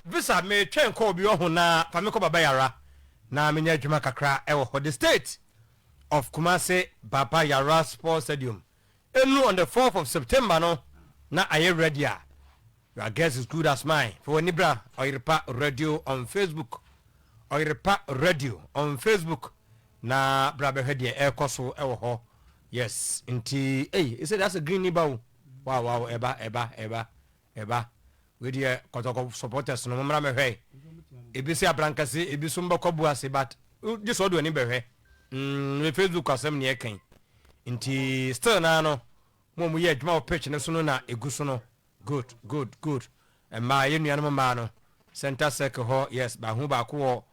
Visa me twen ko bi ho na fa me ko Baba Yara na me nya adwuma kakra e wo the state of Kumasi Baba Yara Sports Stadium. Enu on the 4th of September no na aye ready a. Your guess is good as mine. For Nibra Oyrepa Radio on Facebook. Oyrepa Radio on Facebook. Na brabe hede e koso e wo ho. Yes, inti he said that's a green niba. Wow, eba. We dear Kotoko supporters no mara me hwe. Ebi se abrankase, ebi so mbako buase but just odo ani be hwe. We Facebook asem ne ekan. Inti still na no mo ye adwuma pitch ne so no na eguso no. Good. And my yenu mano center circle ho yes ba hu ba ko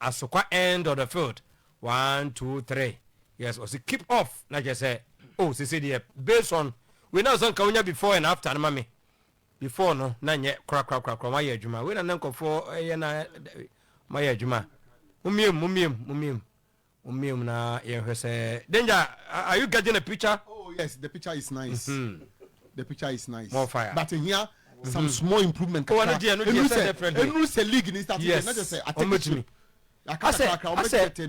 asokwa end of the field 1 2 3 yes or keep off like I say oh say there based on we know some kawnya before and after na me before no na nye kra my adwuma we na nkofo na my adwuma mumiem na ye say danger are you getting a picture? Oh yes, the picture is nice. The picture is nice. More fire. But in here, some small improvement. Oh, no, league in East yes. Not just say, I said,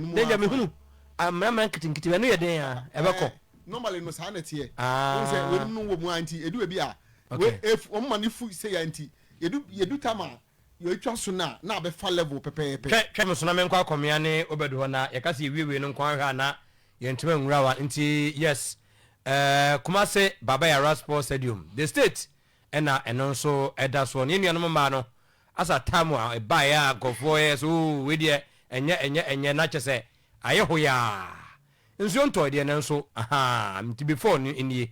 I'm marketing to any day. Normally, no sanity here. We don't know what more auntie. You do a beer. If one money food say auntie, you do tama. You trust na be fall level pepe. Chemo sunamen kwa komiane obeduona yakasi wiwe no kwa na yentwe nwura nti yes. Kumasi Baba Yara Sports Stadium the state and also edas one yenu anoma no asa time a buy ya go for years we there enye na chese aye hoya nso nto de na nso aha before no in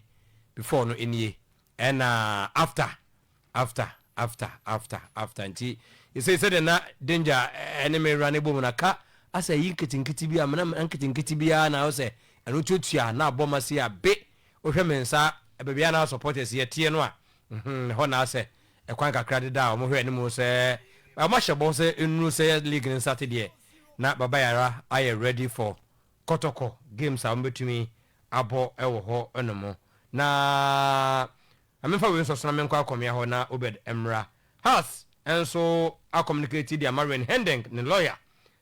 and after nti you say na danger enemy runable na ka asa yi kitinkiti bia na kitinkiti bia na o say eno tutua na abomase a be ohwemensa bebia na supporters ye tie no a ho na ase ekwan kakra de da o mo hwe animu se ma hyebo se enu se league in Saturday na Baba Yara are ready for Kotoko games a mbetumi abo ewo ho enomo na amefa we so na menko akomia ho na Obed Emra has enso a communicate dia Marian Hending ne lawyer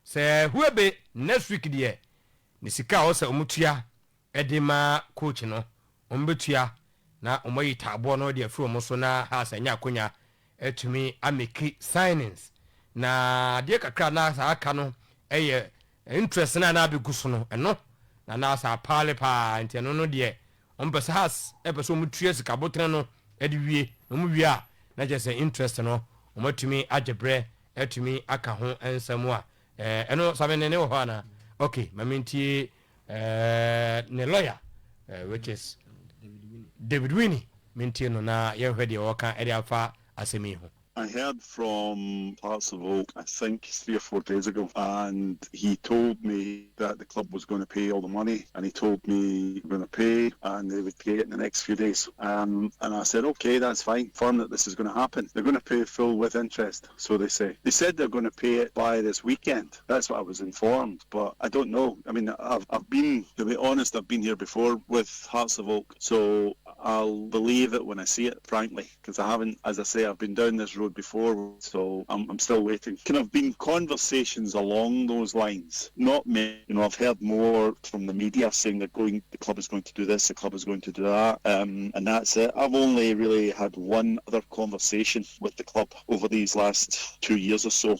say whoebe next week there ni sika o se omutua edema coach no ombetua na omoyi tabo no de afro mo so na ha sanya akonya etumi ameki signings na de kakra na sa aka no eye interest na abeguso no eno na sa pale pa nti no de ompesa has epeso omutua sika botre no ediwie omuwie a na je se interest no omatumi agebre etumi aka ho ensemu a eno sabene ne ho ana okay maminti ne lawyer which is David Winnie maintain na ye hwede woka ede afa asemi ho. I heard from parts of Oak, I think 3 or 4 days ago, and he told me that the club was going to pay all the money, and he told me we're going to pay, and they would pay it in the next few days. And I said, okay, that's fine. Firm that this is going to happen. They're going to pay full with interest, so they say. They said they're going to pay it by this weekend. That's what I was informed, but I don't know. I mean, I've been, to be honest, I've been here before with Hearts of Oak, so I'll believe it when I see it, frankly, because I haven't, as I say, I've been down this road before, so I'm still waiting. Kind of been conversations along those lines, not me. You know, I've heard more from the media saying the club is going to do this, the club is going to do that, and that's it. I've only really had one other conversation with the club over these last 2 years or so,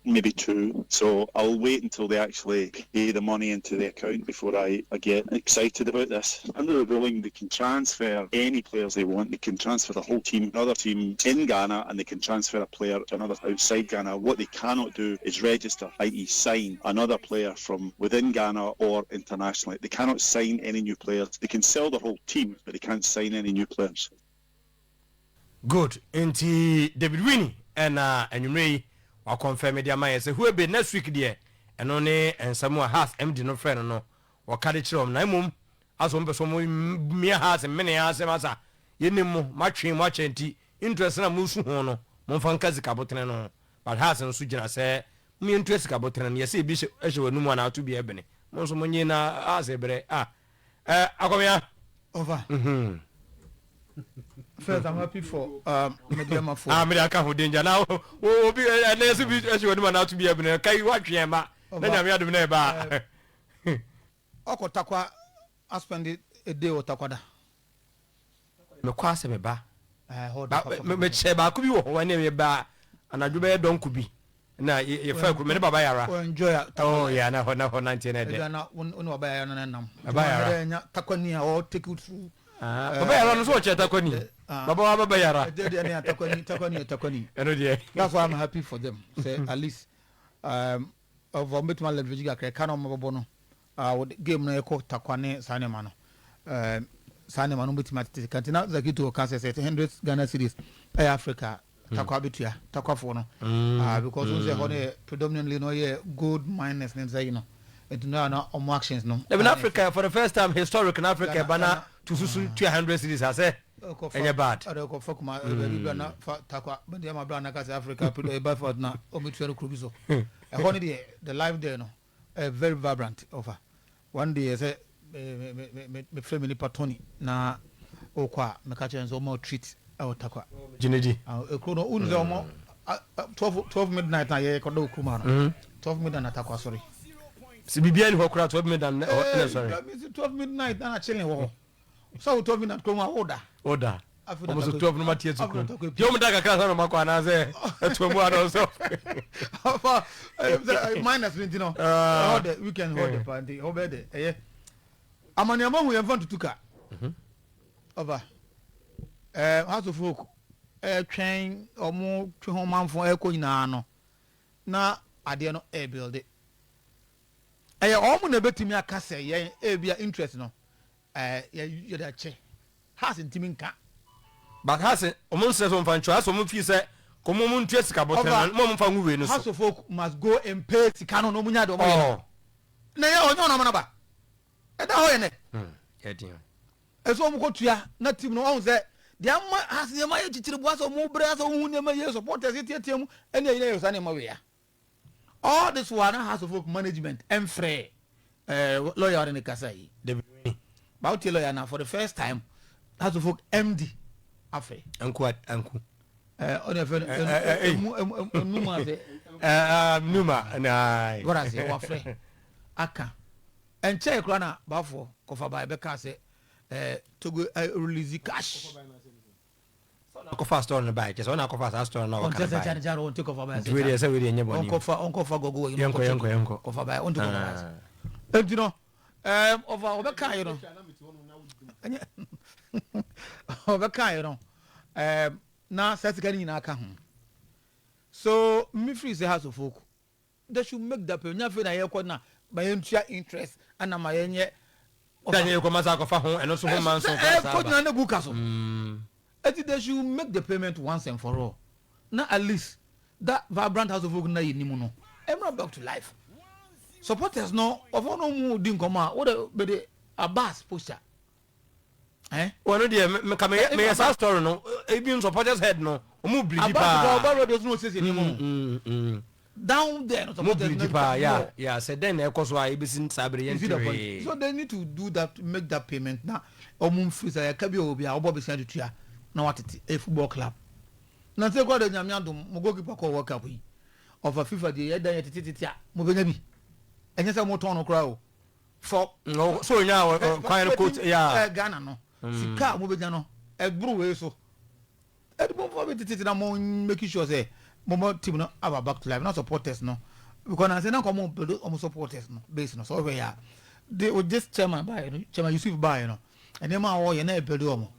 maybe 2. So I'll wait until they actually pay the money into the account before I get excited about this. Under the ruling, they can transfer any players they want. They can transfer the whole team, another team in Ghana, and they can transfer a player to another outside Ghana. What they cannot do is register, i.e. sign another player from within Ghana or internationally. They cannot sign any new players. They can sell the whole team, but they can't sign any new players. Good. Inti David Winnie and you may confirm media man say who be next week there and only and someone has empty no friend no or carry chrom na mum as one person me has and many has masa yenimu matching watch enti interest na musu ho no monfanka zika botre no but has nso gina say me interest ka botre no yesi bi ehwe wanu na to bi ebene monso monye na as ebre akomia over First, I'm happy for Mediama for. I'm a danger now. Oh, be a nurse as you want now to be able to carry what you am. Then I'm here to never. Okotakwa, I spend a day or Takwada. Mekwase me ba. Hold me cheba ku bi wo ho na me ba anadwo be don ku bi na ye fa ku me Baba Yara. Enjoy. Oh yeah, na ho 19 na de. Na one Baba Yara na nam. Baba Yara takwani or take you through. Baba Yara no so che takwani. Baba Yara. Takwani. That's why I'm happy for them. Say at least of Ombetima leverage ga kano mabo no. Game na eko takwane sanema no. Sanema no Ombetima kantina zakito kanse say 100 Ghana cedis Africa takwa betua takwa fo no. Because we say predominantly no yeah gold miners name say you know. It no actions no. In Africa for the first time historic in Africa bana to susu 200 cedis I say any bad. I go fuck my na takwa but my brother na Africa put a buy for na Ombetima Krubiso. The life there no very vibrant offer. One day I say me family patoni na okwa me ka chenzo mo treat takwa Jinedi ekro no unze omo 12 midnight na ye ko do kuma no 12 midnight na takwa sorry si bibia ni hokura 12 midnight na sorry 12 midnight na chilling wo so 12 midnight ko ma order almost 12 no matie zuku yo mutaka kasa no makwa na ze etwemu ano so minus 20 no all the weekend hold the party obede amaniama hu yemfa tutuka over house of folk twen omo twe ho manfo eko nyina no na ade no build omo na betimi aka se ye bia interest no ye da che has intimi nka but has omo nse so mfa ntwa so mo fi se komo mo ntwe sika botan mo mfa nwe no so house of folk must go and pay sika no mo nya de omo na ye onyo na ba da ho ye ne eso mo kotua na team no won say de amma has ne ma ye chichire bo aso mo bre aso hu ne ma ye supporters tiatem ene ye yo sa ne ma we ya all this one has of folk management and free lawyer in Kasai about lawyer now for the first time has of folk MD afi anku on your friend numa say numa na what I say wa free aka and check rana bafo kofa ba be ka say to go release cash kofa store no buy just ona kofa store no on just charge on take off by we say we dey nyebo ni on kofa gogo yenko kofa by on to kofa you know over obeka you know obeka you know na certificate ni na aka ho so me free say house of folk they should make that pay nya fe na ye ko na by interest and na ma yenye Daniel Komasa kofa ho eno so ho man so ko na na buka so they should make the payment once and for all. Now at least that vibrant house of folk na yinimu no. Emra back to life. Supporters no of no mu din koma what the Abbas poster. One of the me sa story no even supporters head no omu bleed pa. Abbas does not say anymore. Down there no supporters yeah said then e koso a ebisin sabre yen. So they need to do that, make that payment now. Omum free say ka bi obi a obo be say tutua na watete a football club na say God nyame adom mo goalkeeper ko world cup yi of a FIFA dey ye dan yetete a mo benya bi enye say mo ton no kra o for no so nya kwire coach Ghana no sika mo benya no e buru we so e bo for be tete na mo make sure say mo team no aba back to life not supporters no because na say na come mo supporters no base no so we ya they would just chairman by chairman Yusuf by you know and them all ye na e build omo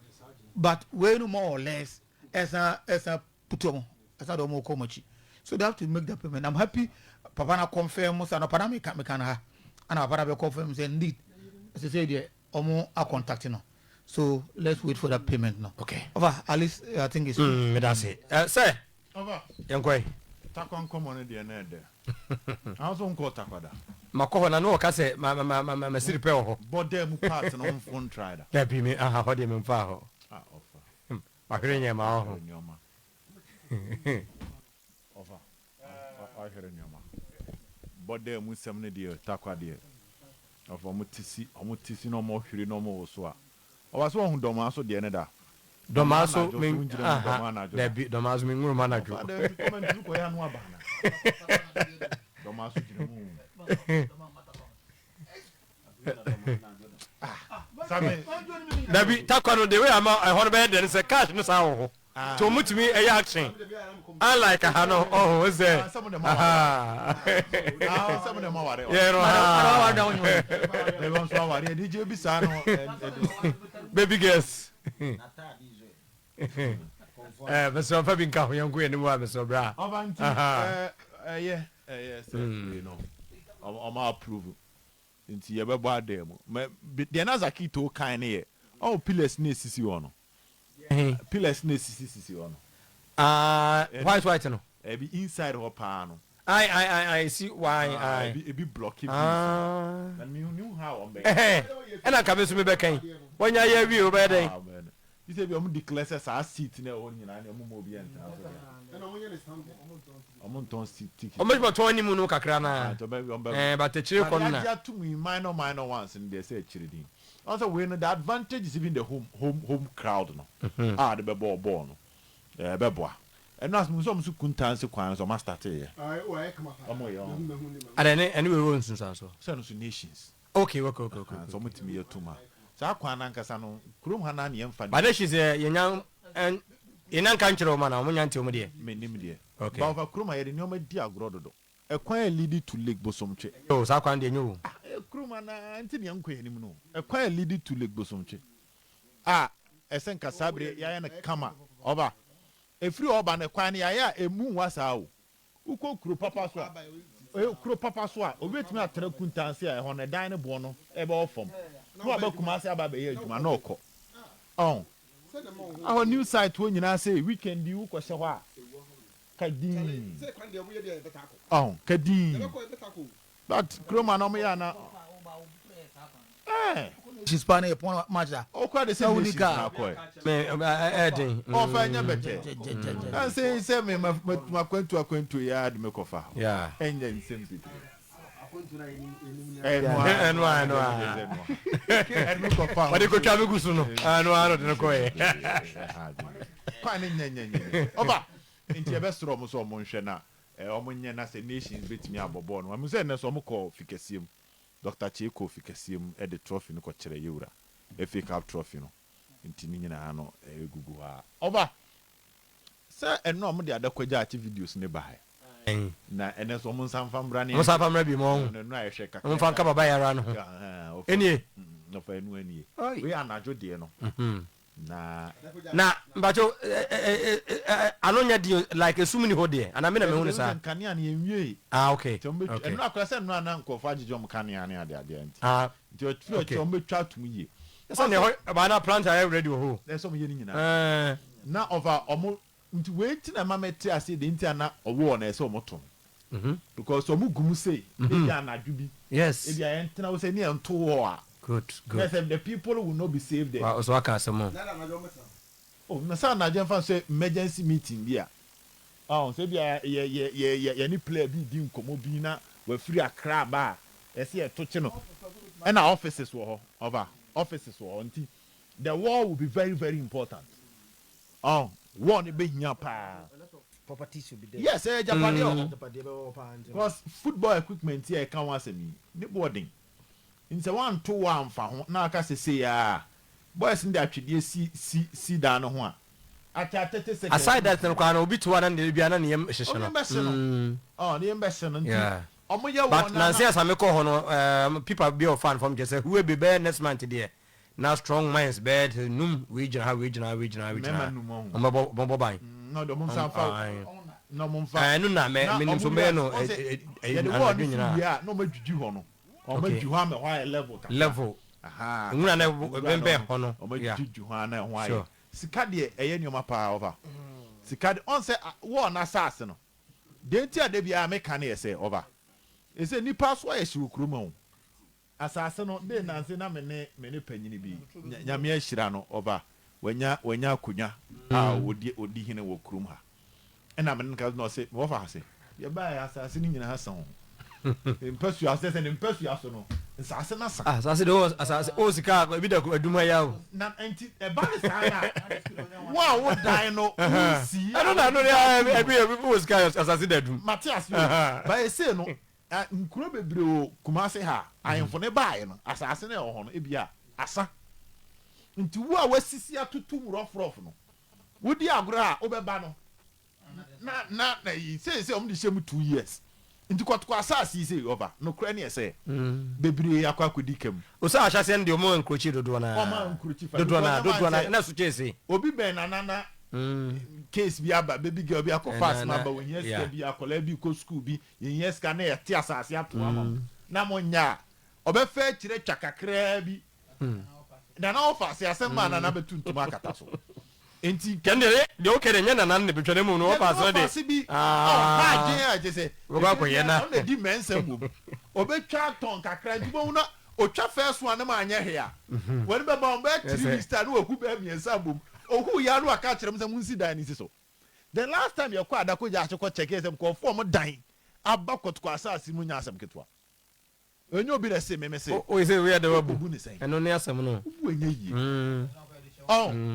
but we no more or less as a putomo as a domo komachi so they have to make that payment. I'm happy papa na confirm so na pana me can ha and papa be confirm say indeed as I say there omo a contacting no so let's wait for that payment now. Okay over at least I think it's that's it say over yankoi takon common dey na there I also nko takwada makoho na no ka say ma siri pe ho but them part no phone try that na bi me ho dey me mfa ho offer ahwere nyama ho offer ahwere nyama but them musem ne dey takwade of omutisi no mo hwiri no mo so a oba so hu dom aso dey ne da Domaso Debbie Domaso Minguru Manajo. Debbie Takwano, the way I'm a horror there is a cash no sound. To meet me a action. I like a Hano. Oh, is there? Some of them are. Some of them are. Yeah, baby guess. Mr. Fabin Cow, young queen, and one, Mr. Bra. Yeah, you know, I'm approval. Into your bad demo. The another key to kind here. Oh, pillars near Sissiono. Pillars near Sissiono. White, no. Be inside her panel. I see why I be blocking. And you knew how. And I come to me back. When you hear you, better. You say we declare as our seat in the own United Mobile. I'm on seat. Almost about 20 Munuka Crana. But the children are to me minor ones and they say children. Also, we know the advantage is even the home crowd. No, the bebo born, beboa. And as some couldn't answer quines or master here. And we were since also. Send to nations. Okay. So much me too much. So I can't Casano, Krum Hanani and Fan. But she's a young and in uncountry man, I'm going to me. Media. Okay. Baba Krum, I had no idea, Grodo. A quiet lady to Lake Bosomche. Oh, so I can't know. Krum and young queen. A quiet lady to Lake Bosomche. A Senka Sabre, Yana Kama, over. A free urban a quani, a moon was out. Uko Kru Papa Swa. Kru Papa Swa, wait me at Trekuntansia on a diner bono, ever from. No about Kumasi Ababe, Manoko. Oh, our new site when you say weekend you Kwasawa. Kadin. Oh, Kadin. But Kromanomiana. Eh, she's planning upon Maja. Oh, quite the same with adding. Oh, fine, better. I say, me, my going to yard Mekofa. Yeah, and then simply. And why? But you could travel good soon. I know I don't know. Oba, into your best room, so Monshana, Omunyana nations beat me up born. I must say, no, some call Ficasium, Dr. Chico Ficasium at the trophy no Cochera Yura, a fake up trophy no, in Tinina, no, a Gugu. Oba, sir, and no, the other Quajati videos nearby. Na ene so mun san fam brane. Mun san fam rabi mo. No a sheka. Mun fan ka Baba Yara no. Eni. No fa enu eni. We anajo de no. Na mbacho anonya di like esumini ho de. Ana me na me hu sa. Kania na enwie. Okay. Enu akora se no ana nkofo ajejo mo kania na ade anti. Nti o twa betwa tum ye. So ne ho ba na plant are ready ho. Na so mo ye ni nyina. Na over omo nti wait na mamete ase de nti ana owo na ese omoto. Because omu gumu say e ya na dwubi. Yes. E bia entina wo say ne ento wo a. Good. Yes, the people will not be saved there. Wow, so I can't say more. Oh, na sa na jenfa say emergency meeting bia. Oh, say bia ye ni play bi di nkomo bi na we free Accra ba. E say e to che no. E na offices wo ho. Over offices wo nti the war will be very very important. Oh, one be hia pa. Property should be there. Yes, Japan. Because football equipment here can once me. Ni boarding. In the 1 2 1 fa ho na aka say ya. Boys in the atwede si da no ho a. Acha 30 seconds. Aside that no kwa na obi to one na bia na ne yem hyehyɛ no. Oh, ne yem bɛhyɛ no. Yeah. Omo ye but na say as ameko ho no people be of fan from just say who be bear next month there. Now strong minds bad num regional. Omo ban. No, the mum san fa. No mum fa. No na me nim so me no yeah, no me juju ho no. O me juju ha me why level. Aha. Nwuna na bembe ho no. O me juju ha na why. Sika de eye nyoma pa over. Sika de on say wo na sase no. De ntia de bia me kan e say over. E say nipa so ya shiru kuruma o. Asase no de na nse na me ne panyini bi. Nyame ahira no over. Wenya kunya odi hine wo kurum ha. Ena me nka no say wo fa ha say. Ye ba ya asase ni nyina ha san. Impesu asese ni impesu aso no. nsase na sa asase de asase o sika bi da aduma ya o na enti e ba ne sa na wo dan no si I don't know ya bi o sika asase da adum Matias ba e say no nkuro bebre o Kumase ha ayemfo ne bae no asase na e ho no e bia asa nti wo a wasisi atutum rof no wodi agro a obeba no na yi say om de hyem 2 years nti kwatko asase say over no kra ne say bebre akwa kam o sa ahase ndi o mo nkrochi dodo na o ma nkrochi fa dodo na na so chese obi ben na case bi aba baby girl bi akofast na ba won yes bi akola bi ko school bi yes ka na yete asase ato ama na mo nya obefa kire twakakra bi na na ofase asema na betuntum akata so enti kende de o kede nya na ne betwene mu no ofase de ha je a je se wo ba ko ye na on di mensa mu obetwa ton kakra di bo na otwa first one na ma anya he a woni be ba on be 3 star no oku be miensa bom ohu ya no aka kire mse munsi dan ni so the last time you kwa adako ja acheko check esem ko form dan abakotko asase mu nya asem ketwa enyo obi na se meme se o ise we da babu bu ni sen eno ne asem no bu enye yi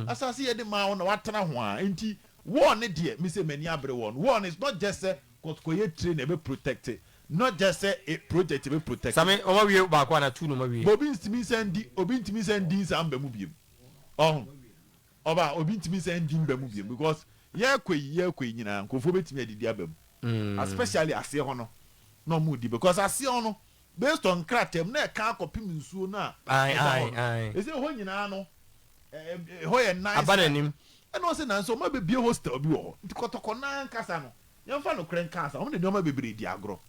asase ye de ma won na watena ho a enti war ne de me se mani abre won war is not just say kotko ye train e be protect it, not just say a project be protect same o ma wie ba kwa na tu no ma wie obi ntimi sendi samba mu biem oba obi ntimi sendi mba mu biem because ye kwe nyina nkofo betimi adidi abam especially ase ho no no mu di because ase ho no based on kratem na ka akopim nsuo na ai ese ho nyina no ho ye nice abananim and no say na so ma be bie hostel bi wo nti kotoko na nkasa no yemfa no kren kansa o me de ma bebre di agro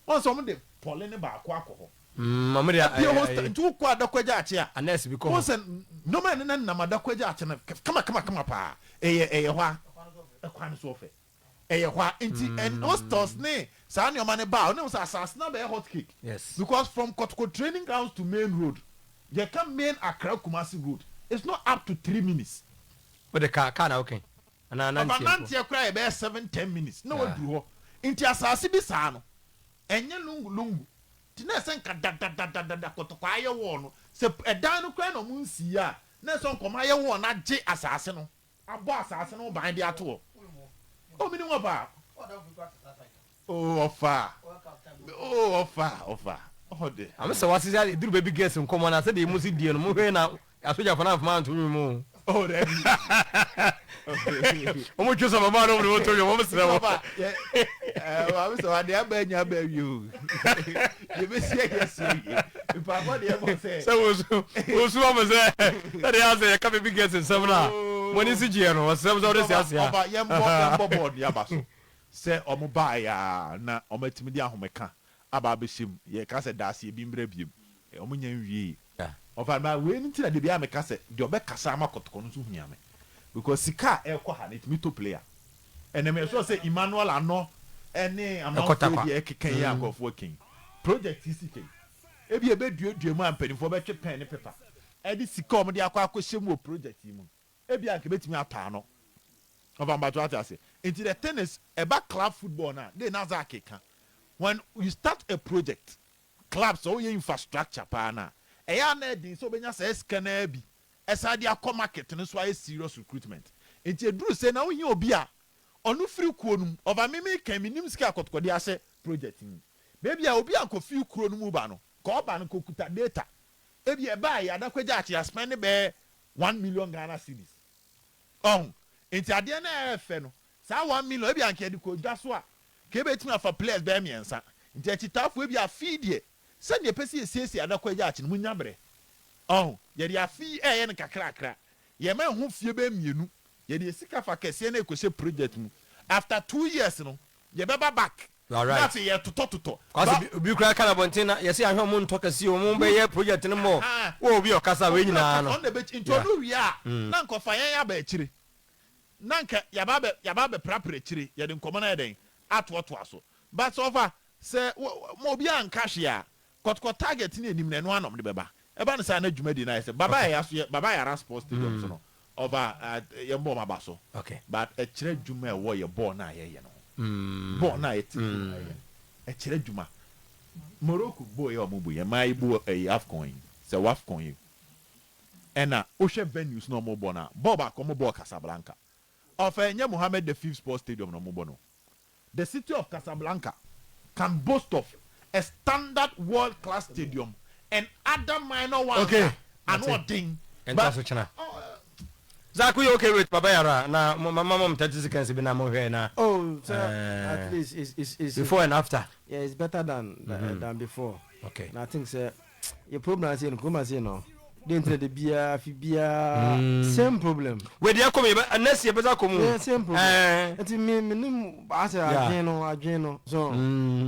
won so mo de pole ne ba akọ akọ mama de bie hostel nti ko adakwaja ache a anes bi ko won say no man na na madakwaja ache na kama pa eye hwa ekwan so ofe eye hwa nti and hostels ne sa ne o mane ba o ne so asas na be hot cake yes because from Kotoko training grounds to main road you can main Accra Kumasi road it's not up to 3 minutes but the car na okay ana nanti ekura e be 7-10 minutes na wadu ho nti asase bi saa no enye lungu ti na senka da Kotoko aye wo no se edan no kura no mu nsi a na so nkoma aye wo na je asase no abo asase no ban de ato o mini wo ba ofa ode am se wasi ya duru baby girls nkomo na se de mu si die no mu hwe na asoja fana fama ntu mu oh ready omo chusa mama no mo to yo mo se wo wa mi so ade abanya ba wi ye be sie yes ye papa de mo se osu am se that dey say ka baby girls nsem na mo ni si gie no wasem so de si asia oba ye mbo board ya baso se omo ba ya na omo atimi di ahomeka aba besim ye ka se da se bi mbra biem omo nya nwie ofa ma we nti na de bia me ka se de obekasa ma Kotoko no so hia me because sika e kwa ha na itimi to player ene me so say Emmanuel ano ene amount de e keken ya akofo ken project CK e bi e be duodue mu ampanifo be twe pen ne paper e di sika om de akwa akohye mu project yi mu e bi anke betimi ata no ofa mba to ata se into the tennis eba club football na de na za keka when you start a project club so your infrastructure pa na eya na edin so benya say scanner bi esa dia come market no so ay serious recruitment enti eduru say na wohia obi a onu free kuo num over mimi kan minim sika Kotoko dia se project ni baby a obi anko free kuo num ba no ko ba no kokuta data ebi e ba ya adakwaja achi spend be 1 million Ghana cedis enti ade na efe no sa 1 million ebi anke di ko dwa so a ke betimi afa players be miensa nti achitafo ebi a feed ye send ye pesi esiesie adakwaja achi no munya bre ye dia fi ye ne kakrakra ye ma hu fie be mienu ye dia sika fa kese na ekose project mu after 2 years no ye be back all right that's ye toto kwase obi kura kana bontina ye se ahwe mu ntoka si o mu be ye project no mo wo obi okasa we nyina no on the beach into no wi a na nkofa yan ya ba akire na nka ya ba be prapre akire ye de nkomo na eden atoto aso but so far se mo obi anka hwe a Kotoko target ni enim na no anom de beba eba no sa na dwuma di na say Baba Yara Sports Stadium so no over ye mbo mabaso okay but e kire dwuma e wo ye ball na ye no ball na ye ti e kire dwuma Morocco boy or mubu my boy a AFCON se WAFCON ena oshe venues no mo bona boba komo bo Casablanca of Mohammed V Sports Stadium no mo bono. The city of Casablanca can boast of a standard world-class stadium and other minor ones. Okay. And what thing? And that's what China. Zach, we okay with Baba Yara? Now, my mom 30 seconds been now here now. Oh, sir, at least it's before and after. Yeah, it's better than before. Okay. And I think, sir, your problem is in no. The beer, fibia, same problem. Where they are coming, unless you better come. Yeah, same problem. And me, I say, I know. So,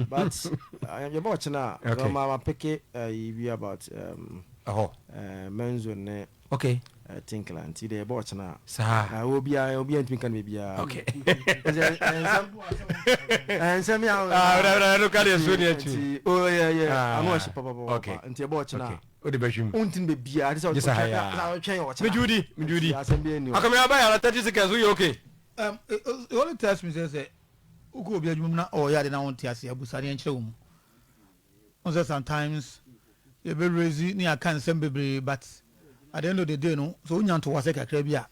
but you're watching now. Okay. Mama pick it. Be about men's one. Okay. Tinkland. See the watch now. Sir, I will be thinking maybe. Okay. And some look at it. Oh yeah. I'm watching Papa. Okay. And you're watching now. What the bedroom? Untin be beer. This is Me Judy. I come here by 30 seconds. We okay? The only test me says uko obi adwum na o ya de na won ti ase abusari en kire wo mu. On say sometimes you be raising ni aka nsem bebre but at the end of the day no so unya to wase kakra bi a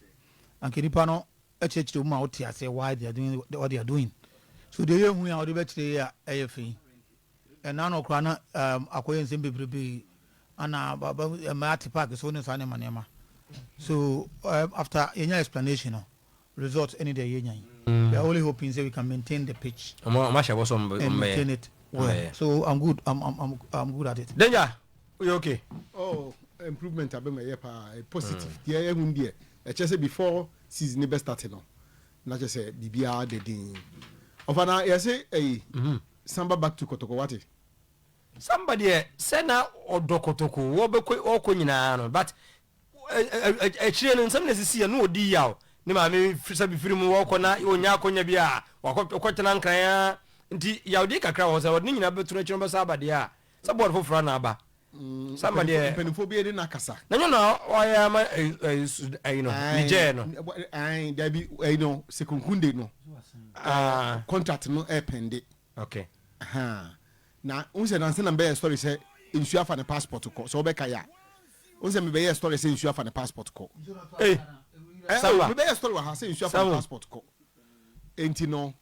anke nipa no echechire mu a oti ase why they are doing what they are doing. So the year hu ya o de be kire ya eyefi. And now no kra na akoye nsem bebre be ana baba mati park so ne sane manema. So after any explanation results any day yenya. We are only hoping that we can maintain the pitch. I'm was on maintain it well. So I'm good. I'm good at it. Danger. We okay? Oh, improvement abema positive. Yeah, hundi. I just say before season never started no. Not just say BBR the thing. Ofana I say Samba back to Kotoko what? Somebody say na odokotoko wo be ko nyina no but a chile some na sisi no odi yaw ni ma me frisa bi firi mu wo ko na onya akonya bi a wakotena nkran ya nti yaw di kakra wo say odni nyina betuna chiro be sabade a sabode foforo na aba somebody penifobia de na kasa na nyo na o ya ma you know nije no there be sekunkunde no contract no pende okay na unse na nse na be story say insure for the passport ko so be kaya unse me be story say insure for the passport ko me be story wa say insure for the passport ko enti no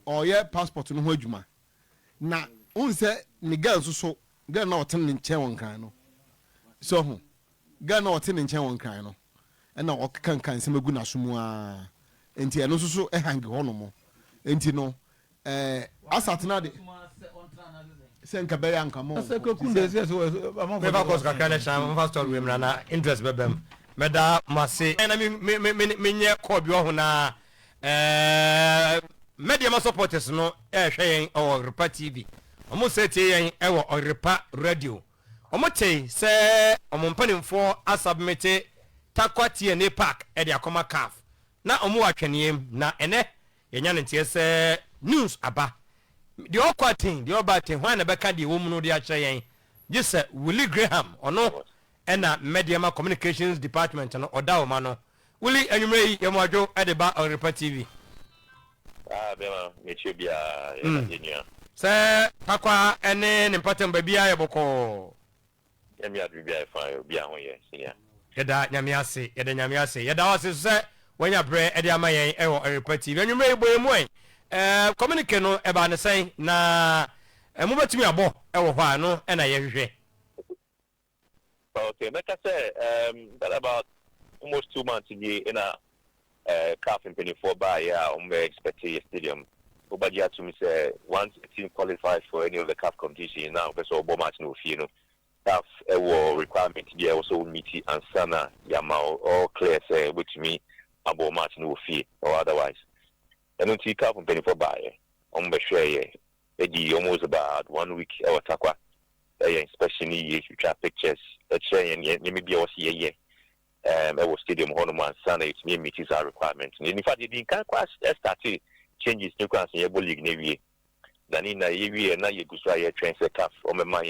oye passport no ho adwuma na unse ni girl so girl na oten ne nche won kan no so ho girl na oten ne nche won kan no e na okkan se magu na somu a enti eno so hang ho no mo enti no asatena de senka be yanka mo Kunde says me ba cause kakra na sham first all we na interest bebem meda mase na me nye ko bi ho na media supporters no hwe yen o Repa TV omo sete yen e wo Repa radio omo tei se omo mpanimfo asubmit takwati ne park e de akoma caf na omo atwenem na ene yenya ntie se news aba the awkward thing the bad thing when Rebecca the woman no dey yen just Willie Graham ono na media communications department no oda o ma no Willie anwumre yemwadwo e de ba on Repa TV bema mechebia engineer se takwa ene ne patem ba bia ye boko yemi adubia fa bia ho ye sia yeda nyame ase yeda wase se wanya bre e de ama yen e wo Repa TV anwumre boye mu communicate no eba ne sen na mo betimi abo e wo hwa no e na ye hwehwe. Okay, like I said, that about almost 2 months in a CAF in 24 by we expect a stadium. But you have to say once a team qualifies for any of the CAF competition now, because all match no fee, CAF a requirement to be also meet and sana yamao all clear say which me about match no fee or otherwise. And until CAF in 24 by share almost about 1 week or takwa. Especially if you try pictures, maybe I see a stadium on Sunday, it's me meet our requirements. And in fact, you can't quite start to changes new class in your league navy. Then in a year, now you go try a train set up on my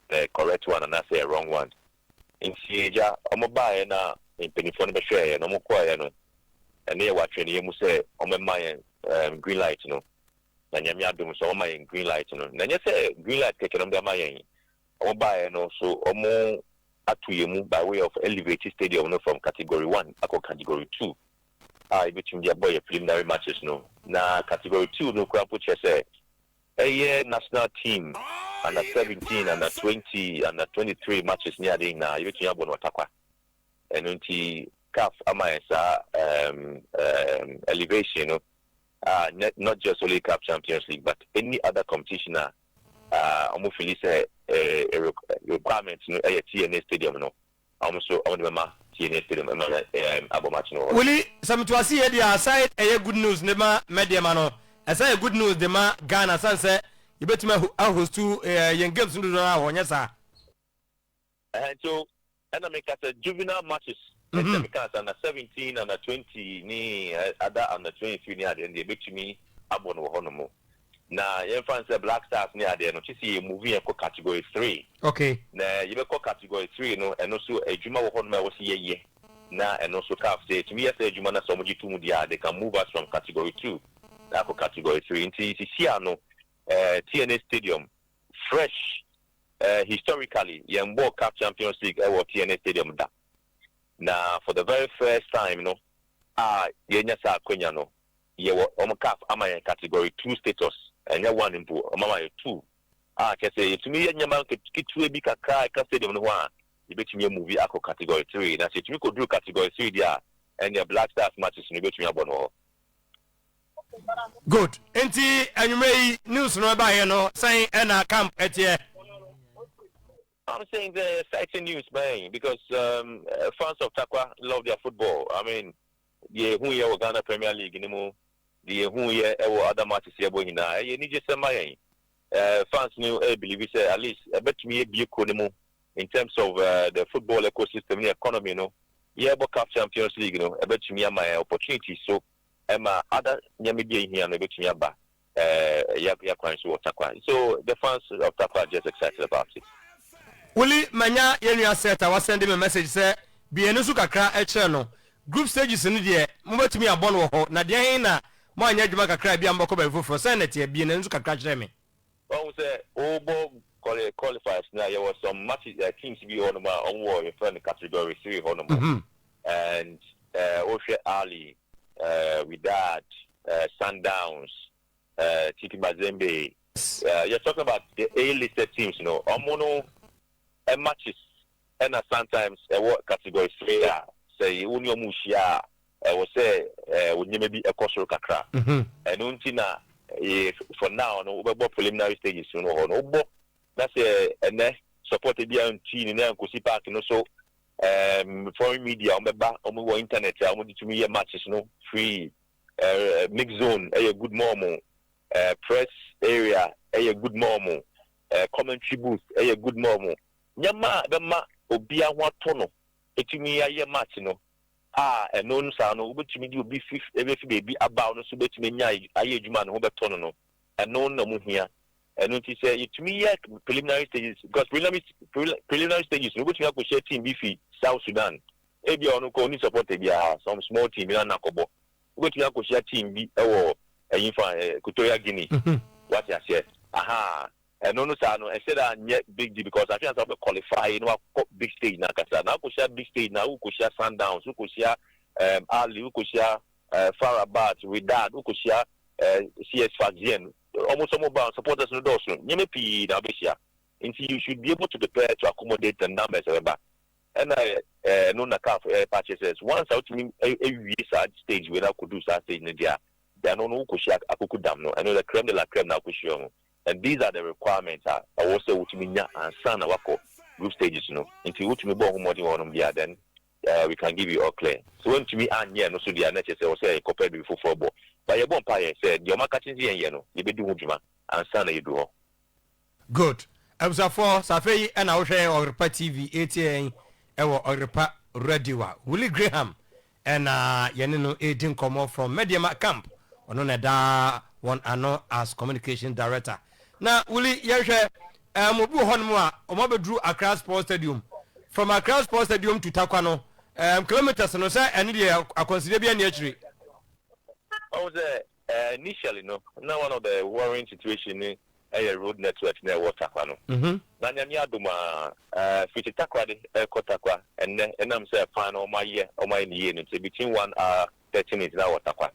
the correct one and I say a wrong one. In Sieja, I'm a buyer now in Pennyphone share, no more quiet, and they watching you must say on my green light, na nyame adom so oma yen green light no na nyese green light kekenom de ma yen o ba no so omo atuyemu by way of elevated stadium no from category 1 akọ category 2 between the boy preliminary matches no na category 2 no kwa put say national team under 17 under 20 under 23 matches near the na between abon watakwa and unti CAF amaesa elevation no not just only CAF Champions League but any other competition almost feel say requirements no TNA stadium no almost on the mama TNA stadium abo match no Willie some to see here side good news nema media no aside good news de ma Ghana sanse you betima host to young games no na wonya sa so and I make as juvenile matches because under 17 under 20 ni other under 23 ni ade dey betimi abo no honomo na yen fan say Black Stars ni ade no chisi movie ko category 3 okay na you be ko category 3 no and also adwuma wo honomo wo se ye na and also CAF say to me say adwuma na so mo gitu mu dia they can move us from category 2 na ko category 3 into no TNA stadium fresh historically yembo CAF Champions League TNA stadium da na for the very first time you know yenya sa kwenya no ye CAF ama category 2 status and ya one impo mama 2 kese to me yenya man kitu ebi kakra ka stadium no ho you betumi movie akọ category 3 na se tumi ko do category 3 dia and your Black Stars matches no betumi abono good enti anwumei news no ba here no saying na camp etie I'm saying the exciting news, man, because fans of Takwa love their football. I mean, the who ye Ghana Premier League anymore, the who ye other matches here going now. You need just some fans new believe say at least I bet me be in terms of the football ecosystem, the economy, you know. Yeah, but CAF Champions League, you know, I bet me my opportunity. So, my other media here, and I bet me about so the fans of Takwa are just excited about it. Willie manya yenu asset I send him a message say be enusu kakra eche no group stages ni de mo betumi abon wo ho na de na mo anya djuma kakra bia mboko ba foforo say na tie be enusu kakra kire me oh say obo qualifiers now there was some matches teams be on war in front category 3 on and Oshe Ali Widad Sundowns Tiki Mazembe you're talking about the A-listed teams you know omono matches and sometimes category 3 say unyo mushia we say we maybe a coastal kakra and untina for now no we preliminary stages you know no that's a supported the team in Nkosi Park you know so foreign media on internet to me matches no free mix zone a good momo press area a good momo commentary booth a good momo nyama bema obia ho tono etimi aye match no eno nsa no obetimi di obi fif ebefi bebi aba no so betimi nya aye adwuma no ho betono no eno na mu hia eno ti say etimi ye preliminary stages because preliminary stages no betimi akọ share team bi fi South Sudan ebi ono ko ni support bia some small team na nakobo betimi akọ share team bi ewo fa Equatorial Guinea what you say no I said that big deal because I think I'm qualify you know big stage na kasa na ko share big stage na ko share Sundowns ko share Ali ko share Farabat with that ko share CS Fazien almost some about supporters no do so nyeme pi na be share until you should be able to prepare to accommodate the numbers about and no na CAF purchases once out to me every stage where I could do that stage in there they no ko share akuku dam no I know the creme de la creme na ko share and these are the requirements I will say what me nya and sana wako group stages you know until what me bo humodi won bia then we can give you all clear so when to me anya no so dia na chese o say compared before football but you bon pay say the marketing yen no you be do huduma and sana you do good ebusa for safei e na wo hwe Orepa TV ATN e wo Orepa radio Willie Graham and yene no edin come from Mediama camp ono na da one ano as communication director. Now, Willie, yehwe mobu honmu a omabedru Accra Sports Stadium. From Accra Sports Stadium to Takwa no kilometers no say ene dey consider bia na achiri. I was initially, no, now one of the worrying situation in a road network near Waterquano. Nanyanya Duma, Fititakwadi, Kotakwa, and I'm saying final my year or my year, between 1 hour 30 minutes now Waterqua.